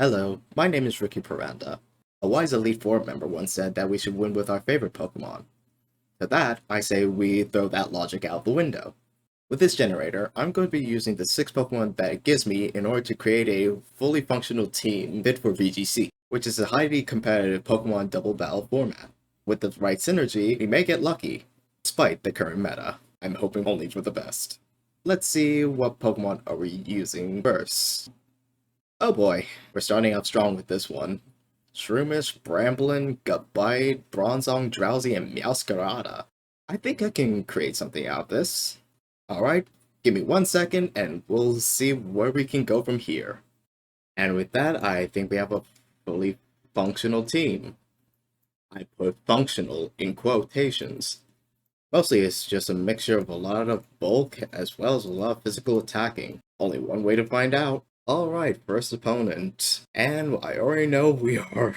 Hello, my name is Ricky Paranda. A wise Elite Four member once said that we should win with our favorite Pokemon. To that, I say we throw that logic out the window. With this generator, I'm going to be using the 6 Pokemon that it gives me in order to create a fully functional team fit for VGC, which is a highly competitive Pokemon double battle format. With the right synergy, we may get lucky, despite the current meta. I'm hoping only for the best. Let's see what Pokemon are we using first. Oh boy, we're starting out strong with this one. Shroomish, Bramblin, Gabite, Bronzong, Drowsy, and Meowscarada. I think I can create something out of this. Alright, give me 1 second and we'll see where we can go from here. And with that, I think we have a fully functional team. I put functional in quotations. Mostly it's just a mixture of a lot of bulk as well as a lot of physical attacking. Only one way to find out. Alright, first opponent. And I already know we are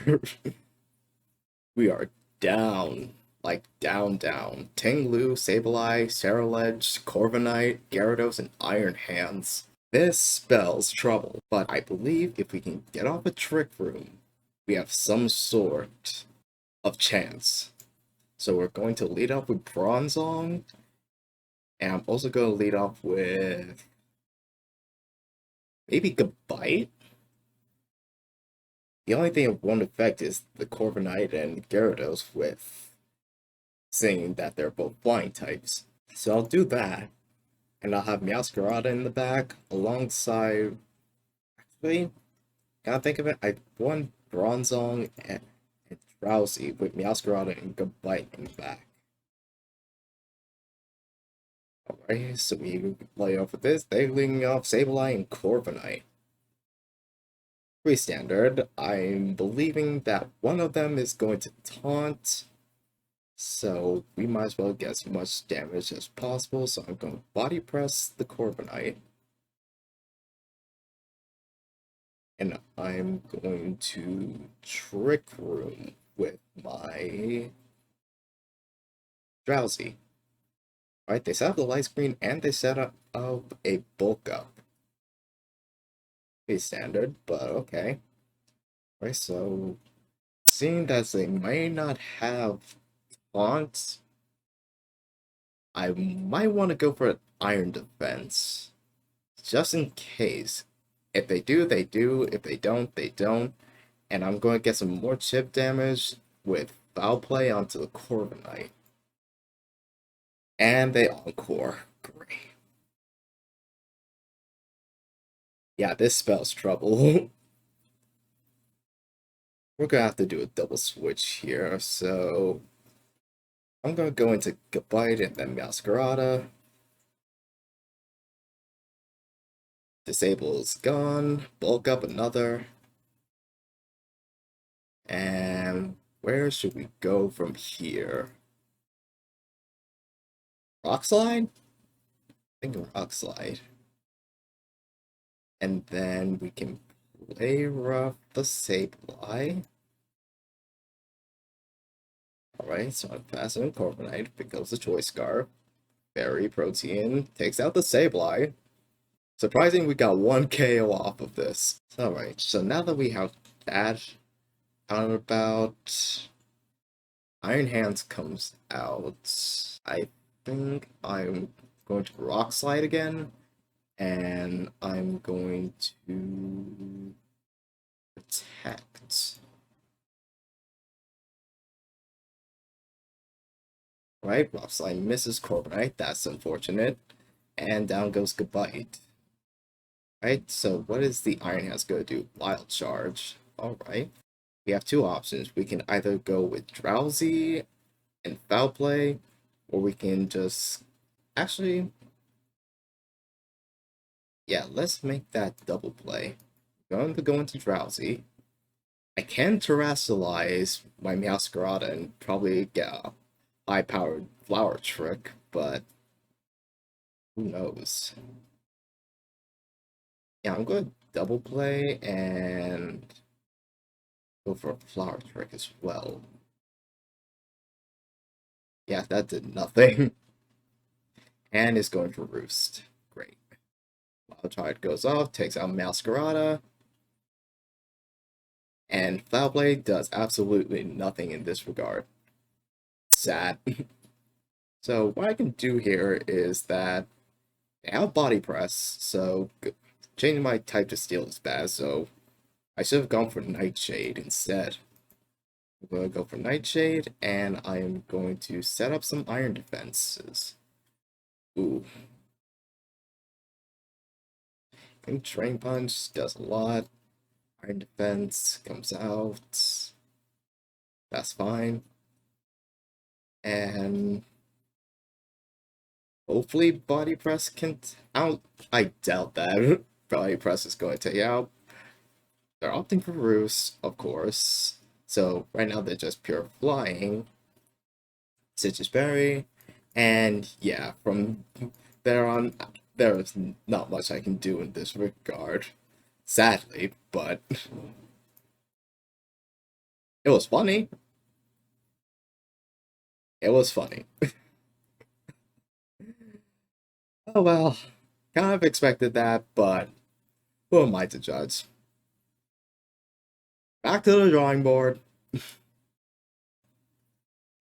we are down. Like down. Tinglu, Sableye, Ceruledge, Corviknight, Gyarados, and Iron Hands. This spells trouble, but I believe if we can get off a Trick Room, we have some sort of chance. So we're going to lead off with Bronzong, and I'm also going to lead off with maybe Gabite? The only thing it won't affect is the Corviknight and Gyarados with saying that they're both flying types. So I'll do that, and I'll have Meowscarada in the back alongside. Actually, can I think of it? I won Bronzong and Drowsy with Meowscarada and Gabite in the back. Alright, so we play off with this. They're leading off Sableye and Corviknight. Pretty standard. I'm believing that one of them is going to taunt, so we might as well get as much damage as possible. So I'm going to body press the Corviknight, and I'm going to Trick Room with my Drowsy. Alright, they set up the light screen and they set up a bulk up. Pretty standard, but okay. Alright, so seeing that they may not have taunts, I might want to go for an Iron Defense. Just in case. If they do, they do. If they don't, they don't. And I'm going to get some more chip damage with Foul Play onto the Corviknight. And they Encore. Great. Yeah, this spells trouble. We're going to have to do a double switch here, so I'm going to go into Gabite and then Meowscarada. Disable is gone. Bulk up another. And where should we go from here? Rock Slide? I think Rock Slide. And then we can play rough the Sableye. Alright, so I'm passing Corviknight, pick up the Choice Scarf. Berry Protein takes out the Sableye. Surprising we got 1 KO off of this. Alright, so now that we have that out and about, Iron Hands comes out. I think I'm going to Rock Slide again, and I'm going to protect. Right, Rock Slide misses Corviknight, that's unfortunate, and down goes Gabite. Right, so what is the Iron Hands going to do? Wild Charge. Alright. We have two options. We can either go with Drowsy and Foul Play, or we can just... Actually... Yeah, let's make that double play. I'm going to go into Drowsy. I can Terrasilize my Meowscarada and probably get a high-powered Flower Trick, but... who knows? Yeah, I'm going to double play and go for a Flower Trick as well. Yeah, that did nothing. And it's going for Roost. Great. Wild Charge goes off, takes out Meowscarada. And Cloud Blade does absolutely nothing in this regard. Sad. So what I can do here is that I have body press, so changing my type to steel is bad, so I should have gone for Nightshade instead. I'm going to go for Nightshade, and I am going to set up some iron defenses. Ooh. And Drain Punch does a lot. Iron defense comes out. That's fine. And hopefully body press can I doubt that body press is going to take out. They're opting for Roost, of course. So right now they're just pure flying. Citrus Berry. And yeah, from there on there is not much I can do in this regard. Sadly, but it was funny. It was funny. Oh well, kind of expected that, but who am I to judge? Back to the drawing board.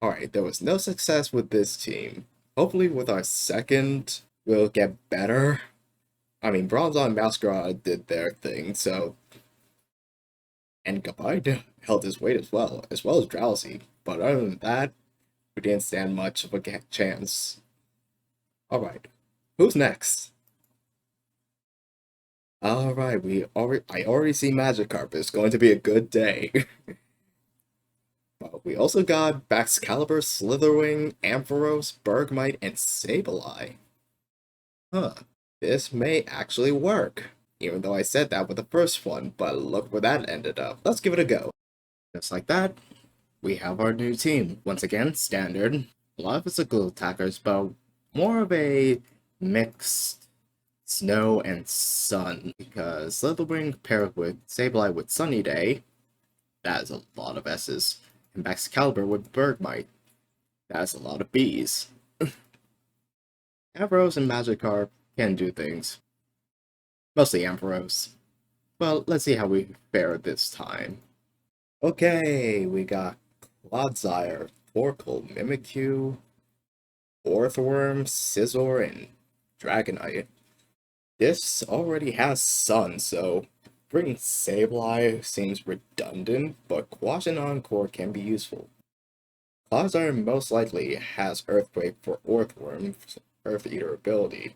Alright, there was no success with this team. Hopefully with our second, we'll get better. I mean, Bronzong and Masquerade did their thing, so... And Gabite held his weight as well as Drowsy. But other than that, we didn't stand much of a chance. Alright, who's next? Alright, I already see Magikarp. It's going to be a good day. But we also got Baxcalibur, Slitherwing, Ampharos, Bergmite, and Sableye. Huh, this may actually work. Even though I said that with the first one, but look where that ended up. Let's give it a go. Just like that, we have our new team. Once again, standard. A lot of physical attackers, but more of a mixed snow and sun. Because Slitherwing paired with Sableye with Sunny Day, that is a lot of S's. And Baxcalibur with Bergmite, that is a lot of B's. Ampharos and Magikarp can do things. Mostly Ampharos. Well, let's see how we fare this time. Okay, we got Clodsire, Torkoal, Mimikyu, Orthworm, Scizor, and Dragonite. This already has Sun, so bringing Sableye seems redundant, but Quash and Encore can be useful. Clodsire most likely has Earthquake for Orthworm's Earth Eater ability.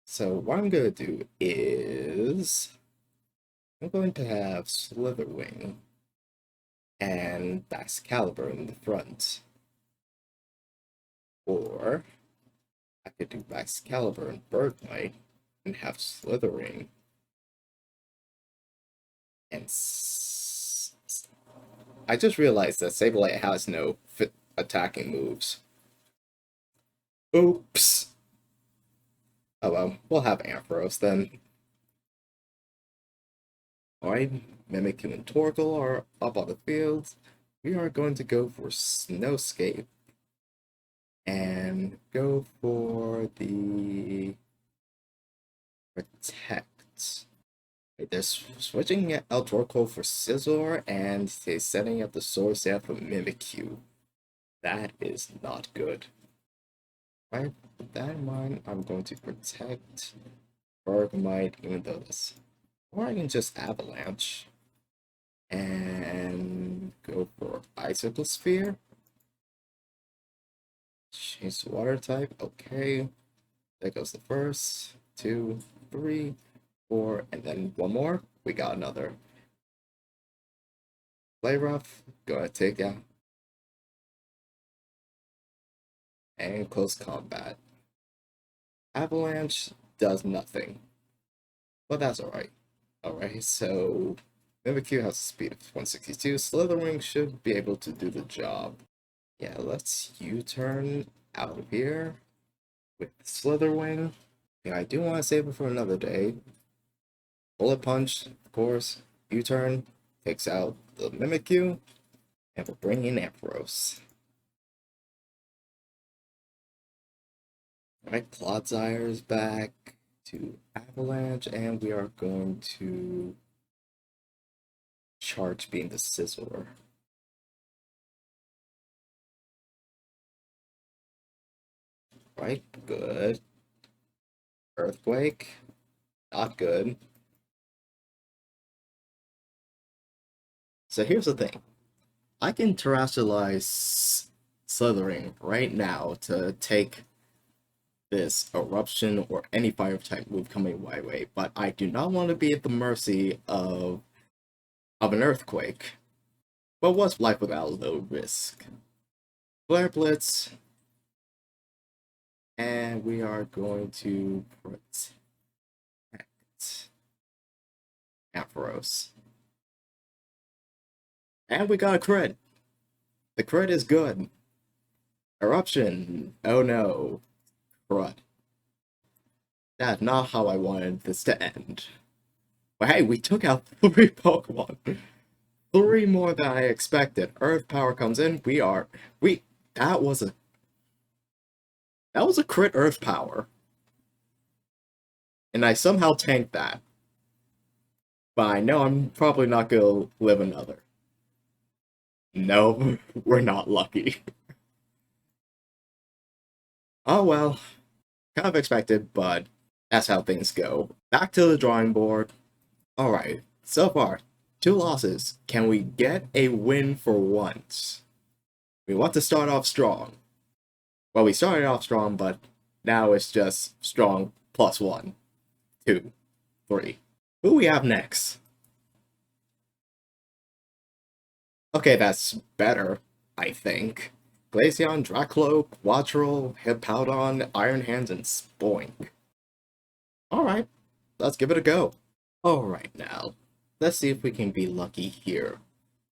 So what I'm going to do is... I'm going to have Slitherwing and Baxcalibur in the front. Or I could do Baxcalibur and Bergmite and have Slitherwing and I just realized that Sableye has no attacking moves. Oops. Oh well, we'll have Ampharos then. Alright, Mimikyu and Torkoal are up on the field. We are going to go for Snowscape. And go for the Protect. Wait, they're switching out Torkoal for Scizor, and they're setting up the Sword Staff for Mimikyu. That is not good. Right, with that in mind, I'm going to Protect Bergmite, even though this... Or I can just Avalanche. And go for Icicle Sphere. Change the water type, okay. There goes the first, 2, 3, 4, and then one more. We got another. Play rough, gonna take out. And close combat. Avalanche does nothing. But that's alright. Alright, so Mimikyu has a speed of 162. Slitherwing should be able to do the job. Yeah, let's U-turn out of here with Slitherwing. Yeah, I do want to save it for another day. Bullet Punch, of course. U-turn takes out the Mimikyu, and we'll bring in Ampharos. Alright, Clodsire is back to Avalanche, and we are going to charge being the Sizzler. Right, good. Earthquake, not good. So here's the thing. I can terrestrialize Slithering right now to take this Eruption or any fire type move coming my way, but I do not want to be at the mercy of an earthquake. But what's life without a little risk? Flare Blitz, and we are going to protect Ampharos. And we got a crit. The crit is good. Eruption. Oh no. Crud. That's not how I wanted this to end. But hey, we took out 3 Pokemon. 3 more than I expected. Earth Power comes in. That was a crit Earth Power. And I somehow tanked that. But I know I'm probably not gonna live another. No, we're not lucky. Oh well. Kind of expected, but that's how things go. Back to the drawing board. Alright, so far, 2 losses. Can we get a win for once? We want to start off strong. Well, we started off strong, but now it's just strong +1, 2, 3. Who we have next? Okay, that's better, I think. Glaceon, Dracloak, Wattrel, Hippowdon, Iron Hands, and Spoink. Alright, let's give it a go. Alright now, let's see if we can be lucky here.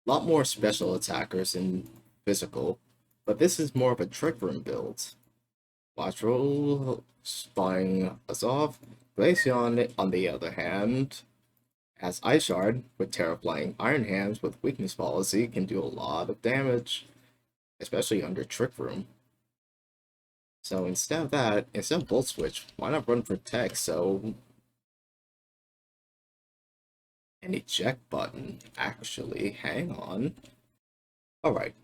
A lot more special attackers in physical, but this is more of a Trick Room build. Wattrel spying us off. Glaceon, on the other hand, as Ice Shard with Terraflying. Iron Hands with Weakness Policy can do a lot of damage, especially under Trick Room. So instead of that, instead of Volt Switch, why not run Protect? So an eject button, actually. Hang on. Alright,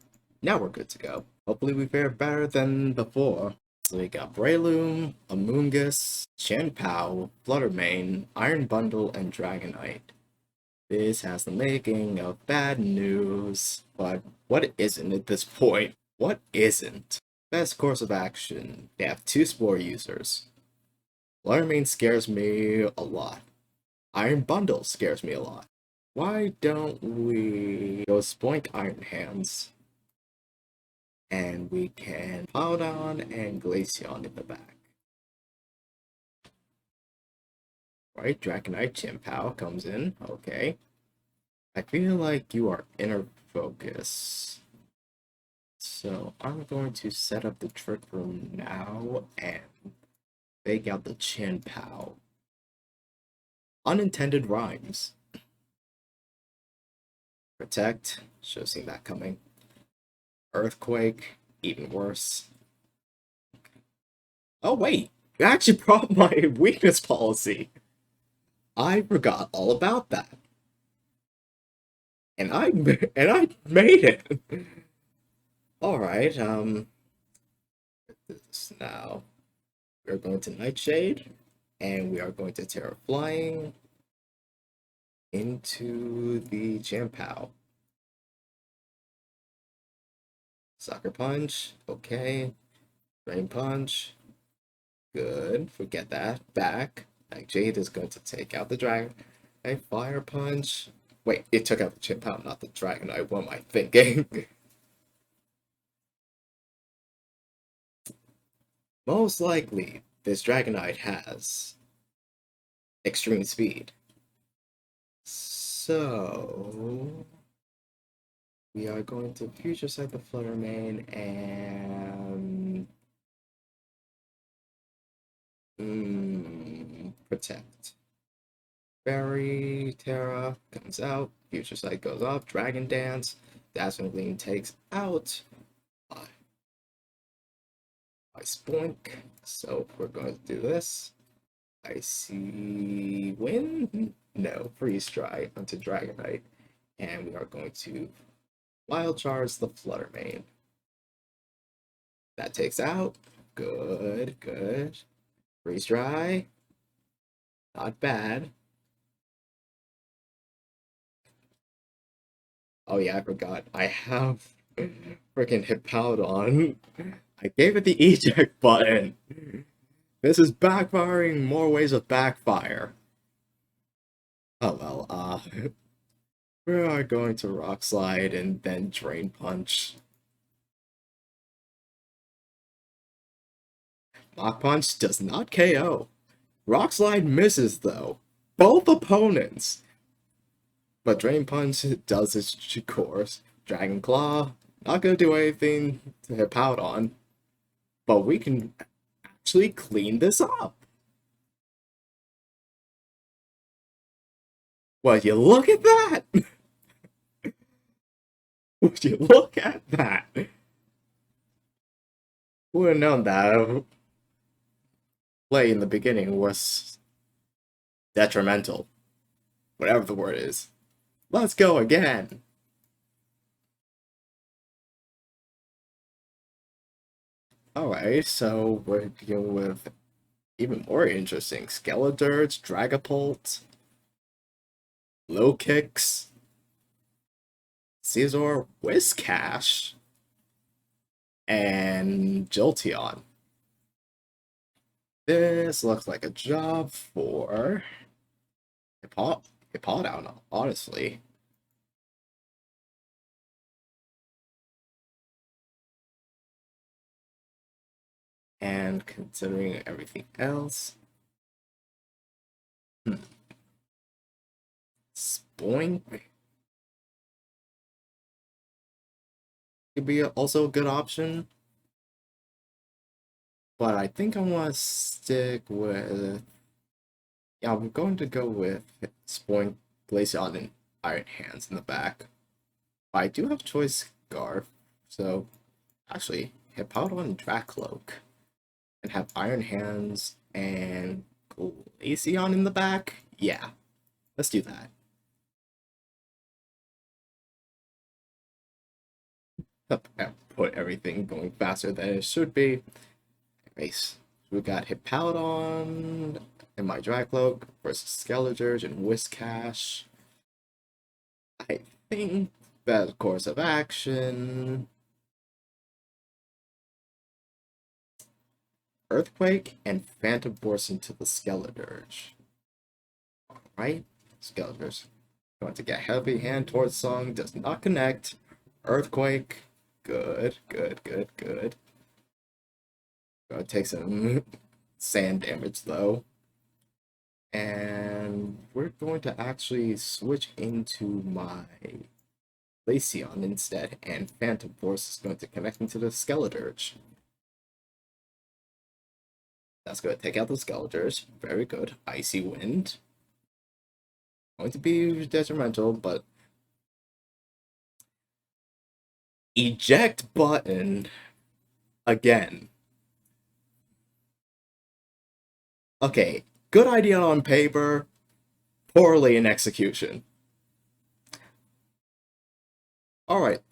now we're good to go. Hopefully we fare better than before. So we got Breloom, Amoonguss, Chien-Pao, Fluttermane, Iron Bundle, and Dragonite. This has the making of bad news, but what isn't at this point? What isn't? Best course of action. They have 2 Spore users. Fluttermane scares me a lot. Iron Bundle scares me a lot. Why don't we go Spoink Iron Hands? And we can Powdon and Glaceon in the back. Right, Dragonite Chien-Pao comes in. Okay. I feel like you are inner focus. So I'm going to set up the Trick Room now and fake out the Chien-Pao. Unintended rhymes. Protect. Should have seen that coming. Earthquake. Even worse. Oh wait, you actually brought my weakness policy. I forgot all about that. And I made it. Alright, this now. We're going to Nightshade, and we are going to Terra Flying into the Chien-Pao. Sucker Punch, okay. Drain Punch, good. Forget that. Back. Nightshade is going to take out the Dragon. A Fire Punch. Wait, it took out the Chien-Pao, not the Dragonite. What am I thinking? Most likely, this Dragonite has extreme speed. So we are going to Future Sight the Fluttermane and Protect. Fairy Terra comes out, Future Sight goes off, Dragon Dance, Dazzling Gleam takes out my Spoink. So we're going to do this. I see Wind? No, Freeze Dry onto Dragonite. And we are going to wild charge the Flutter Mane. That takes out. Good, good. Freeze dry. Not bad. Oh yeah, I forgot. I have freaking Hippowdon. I gave it the eject button. This is backfiring more ways of backfire. Oh well, we are going to Rock Slide and then Drain Punch. Mach Punch does not KO. Rock Slide misses though. Both opponents. But Drain Punch does its course. Dragon Claw, not gonna do anything to Hippowdon. But we can actually clean this up. Would you look at that? Would you look at that? Who would have known that play in the beginning was detrimental. Whatever the word is. Let's go again. Alright, so we're dealing with even more interesting Skeledirge, Dragapult, Low Kicks, Caesar, Whiscash, and Jolteon. This looks like a job for Hippowdon, honestly. And considering everything else, Spoink could be also a good option. But I think I want to stick with... Yeah, I'm going to go with Spoink, Glaceon, and Iron Hands in the back. But I do have Choice Scarf, so actually, Hippowdon and Dracloak. And have Iron Hands and Glaceon in the back? Yeah, let's do that. Put everything going faster than it should be. Race. We got Hippowdon and my Dracloak versus Skeledirge and Whiscash. I think best course of action. Earthquake and Phantom Force into the Skeledirge. Alright, Skeledirge. Going to get Heavy Hand towards Song, does not connect. Earthquake. Good, good, good, good. Gonna take some sand damage though. And we're going to actually switch into my Glaceon instead, and Phantom Force is going to connect into the Skeledirge. That's going to take out the Skeledirge. Very good. Icy Wind. Going to be detrimental, but... Eject button. Again. Okay, good idea on paper, poorly in execution. Alright,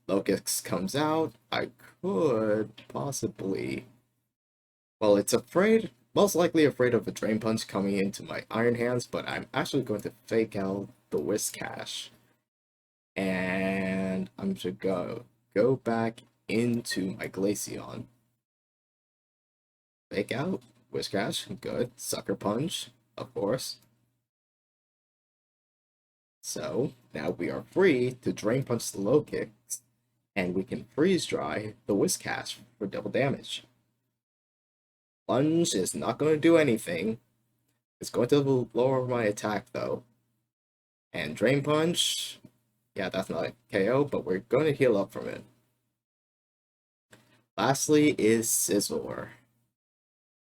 Locust comes out. I could possibly... Well, it's afraid, most likely afraid of a Drain Punch coming into my Iron Hands, but I'm actually going to fake out the Whiscash. And I'm just gonna go back into my Glaceon. Fake out, Whiscash, good. Sucker Punch, of course. So, now we are free to Drain Punch the Low Kicks, and we can Freeze Dry the Whiscash for double damage. Lunge is not going to do anything. It's going to lower my attack, though. And Drain Punch, yeah, that's not a KO, but we're going to heal up from it. Lastly is Scizor.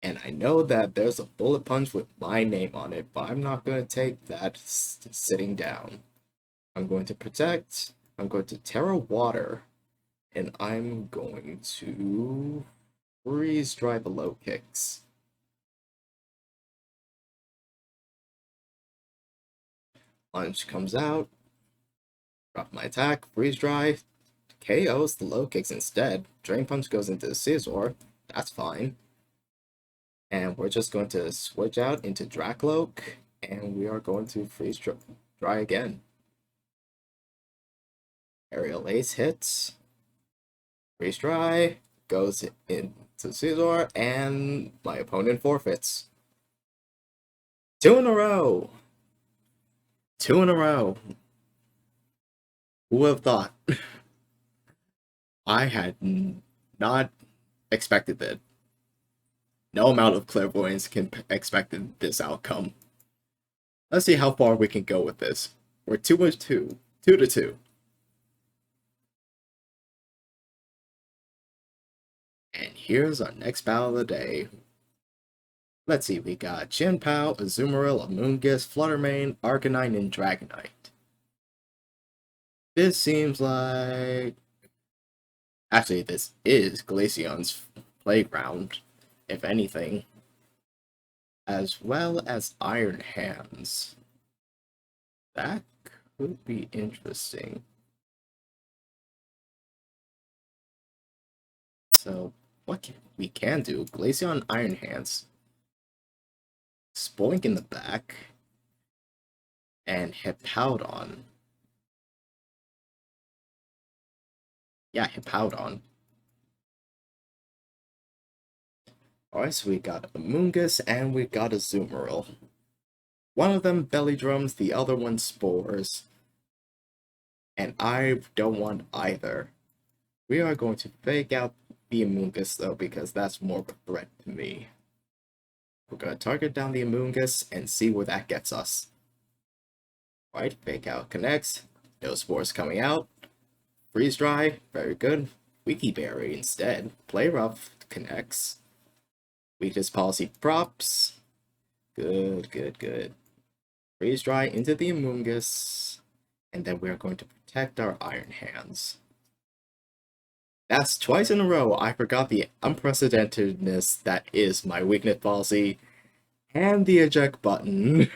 And I know that there's a Bullet Punch with my name on it, but I'm not going to take that sitting down. I'm going to Protect, I'm going to Terra Water, and I'm going to Freeze Dry the Low Kicks. Lunge comes out, Drop my attack, freeze dry, KOs the low kicks instead. Drain punch goes into Scizor. That's fine. And we're just going to switch out into Dracloak, and we are going to freeze dry again. Aerial Ace hits. Freeze dry goes into Scizor, and my opponent forfeits. 2 in a row. 2 in a row. Who would have thought? I had not expected that. No amount of clairvoyance can expected this outcome. Let's see how far we can go with this. We're 2-2. 2-2. And here's our next battle of the day. Let's see, we got Chien-Pao, Azumarill, Amoonguss, Fluttermane, Arcanine, and Dragonite. This seems like... Actually, this is Glaceon's playground, if anything. As well as Iron Hands. That could be interesting. So, what we can do, Glaceon Iron Hands, Spoink in the back, and Hippowdon. Yeah, Hippowdon. Alright, so we got Amoonguss and we got Azumarill. One of them belly drums, the other one spores. And I don't want either. We are going to fake out the Amoonguss though, because that's more of a threat to me. We're going to target down the Amoonguss and see where that gets us. Alright, fake out connects. No spores coming out. Freeze dry, very good. Wiki Berry instead. Play rough connects. Weakness policy props. Good, good, good. Freeze dry into the Amoonguss. And then we are going to protect our Iron Hands. That's twice in a row I forgot the unprecedentedness that is my weakness policy and the eject button.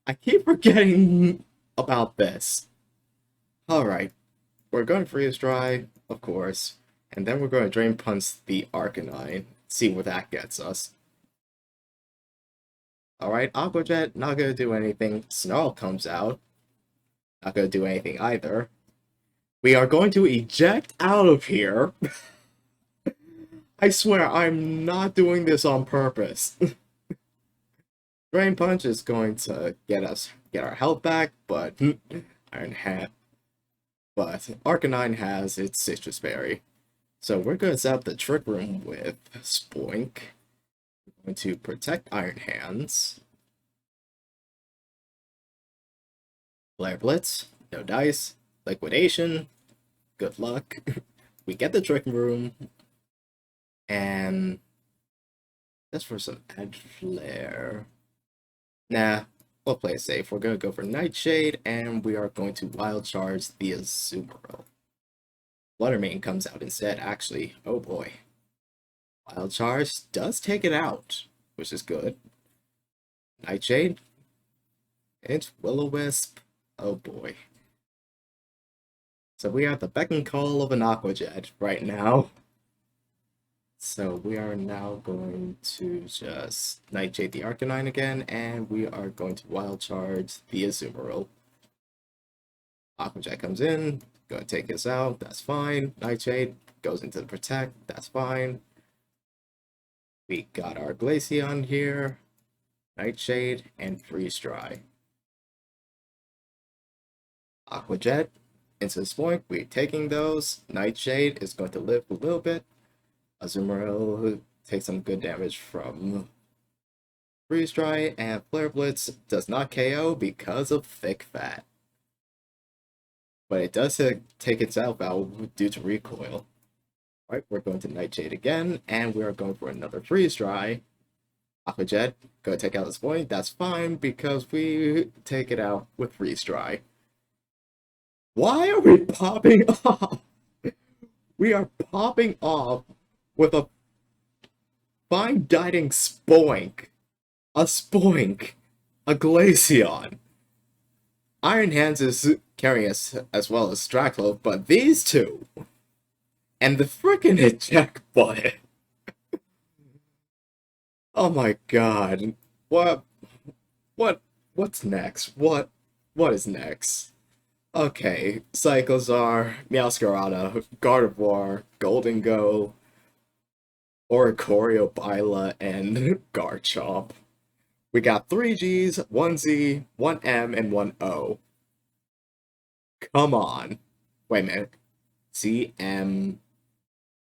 I keep forgetting about this. Alright, we're going to freeze dry, of course, and then we're going to drain punch the Arcanine, see where that gets us. Alright, Aqua Jet, not going to do anything. Snarl comes out, not going to do anything either. We are going to eject out of here. I swear, I'm not doing this on purpose. Drain Punch is going to get our health back, but Arcanine has its Citrus Berry. So we're going to set up the Trick Room with Spoink. We're going to protect Iron Hands. Flare Blitz, no dice. Liquidation, good luck. We get the Trick Room. And that's for some Edge Flare. Nah, we'll play it safe. We're going to go for Nightshade, and we are going to Wild Charge the Azumarill. Fluttermane comes out instead, actually. Oh boy. Wild Charge does take it out, which is good. Nightshade. It's Will-O-Wisp. Oh boy. So we are at the beck and call of an Aqua Jet right now. So we are now going to just Nightshade the Arcanine again, and we are going to Wild Charge the Azumarill. Aqua Jet comes in, gonna take us out, that's fine. Nightshade goes into the Protect, that's fine. We got our Glaceon here, Nightshade, and Freeze Dry. Aqua Jet into the Spoink, we're taking those. Nightshade is going to live a little bit. Azumarill takes some good damage from Freeze Dry, and Flare Blitz does not KO because of Thick Fat. But it does take itself out due to recoil. Alright, we're going to Nightshade again, and we are going for another Freeze Dry. Aqua Jet, go take out this point, that's fine, because we take it out with Freeze Dry. Why are we popping off? We are popping off with a fine dining Spoink, a Glaceon. Iron Hands is carrying us as well as Draclo, but these two and the freaking eject button. Oh my god. What what what's next? What is next? Okay, Cyclozar, Meowscarada, Gardevoir, Golden Go, Oricorio, Bila, and Garchomp. We got 3 Gs, 1 Z, 1 M, and 1 O. Come on. Wait a minute. C, M,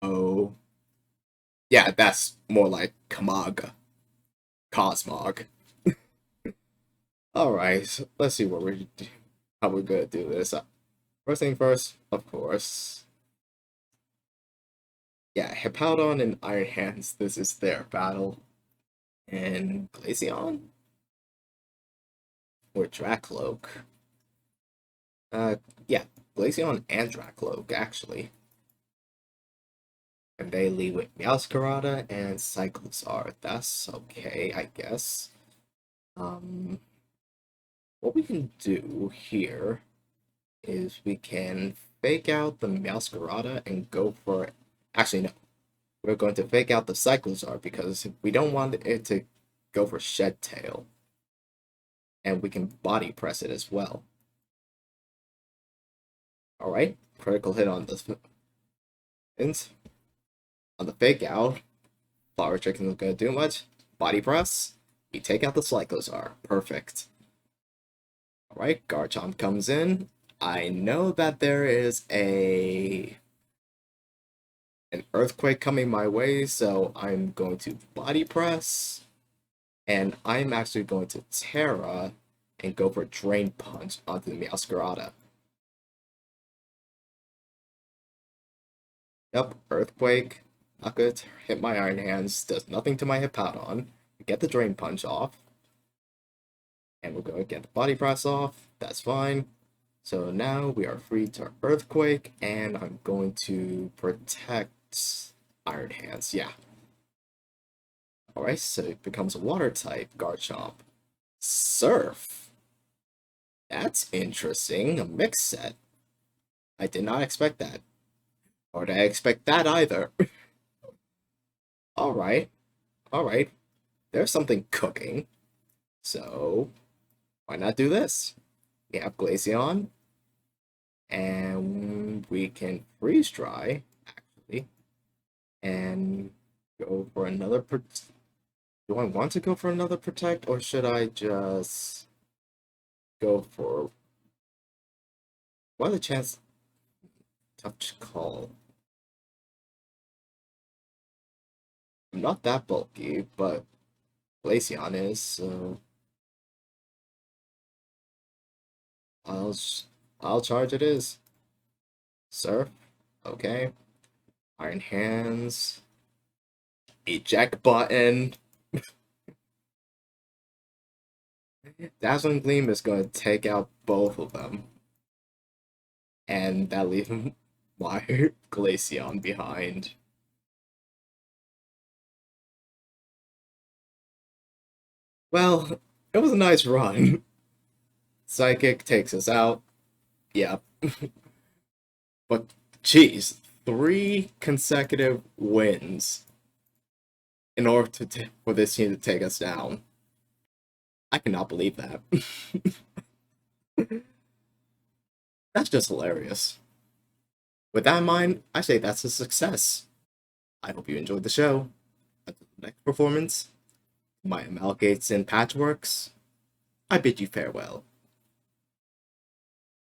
O. Yeah, that's more like Kamaga. Cosmog. Alright, let's see how we're gonna do this. First thing first, of course. Yeah, Hippowdon and Iron Hands, this is their battle. And Glaceon? Or Dracloak? Yeah, Glaceon and Dracloak, actually. And they lead with Meowscarada and Cyclozar. That's okay, I guess. What we can do here is we can fake out the Meowscarada and go for... Actually, no. We're going to fake out the Cyclozar because we don't want it to go for Shed Tail. And we can body press it as well. Alright, critical hit on the fake out. Flower Chicken isn't gonna do much. Body press. We take out the Cyclozar. Perfect. Alright, Garchomp comes in. I know that there is an earthquake coming my way, so I'm going to body press. And I'm actually going to Terra and go for Drain Punch onto the Meowscarada. Yep, Earthquake. Not gonna hit my Iron Hands. Does nothing to my Hippowdon. We get the Drain Punch off. And we're going to get the Body Press off. That's fine. So now we are free to Earthquake, and I'm going to protect Iron Hands. Yeah. Alright, so it becomes a Water type, Garchomp. Surf. That's interesting. A mix set. I did not expect that. Or did I expect that either? Alright. Alright. There's something cooking. So, why not do this? We have Glaceon. And we can freeze dry, actually. And go for another... Do I want to go for another protect? Or should I just go for... What are the chances? Tough call. I'm not that bulky, but Glaceon is, so I'll charge it is. Surf, okay. Iron Hands. Eject button. Dazzling Gleam is going to take out both of them. And that leaves my Glaceon behind. Well, it was a nice run. Psychic takes us out. Yeah. But, geez, 3 consecutive wins in order for this team to take us down. I cannot believe that. That's just hilarious. With that in mind, I say that's a success. I hope you enjoyed the show. Until the next performance, my Amalgates and Patchworks, I bid you farewell.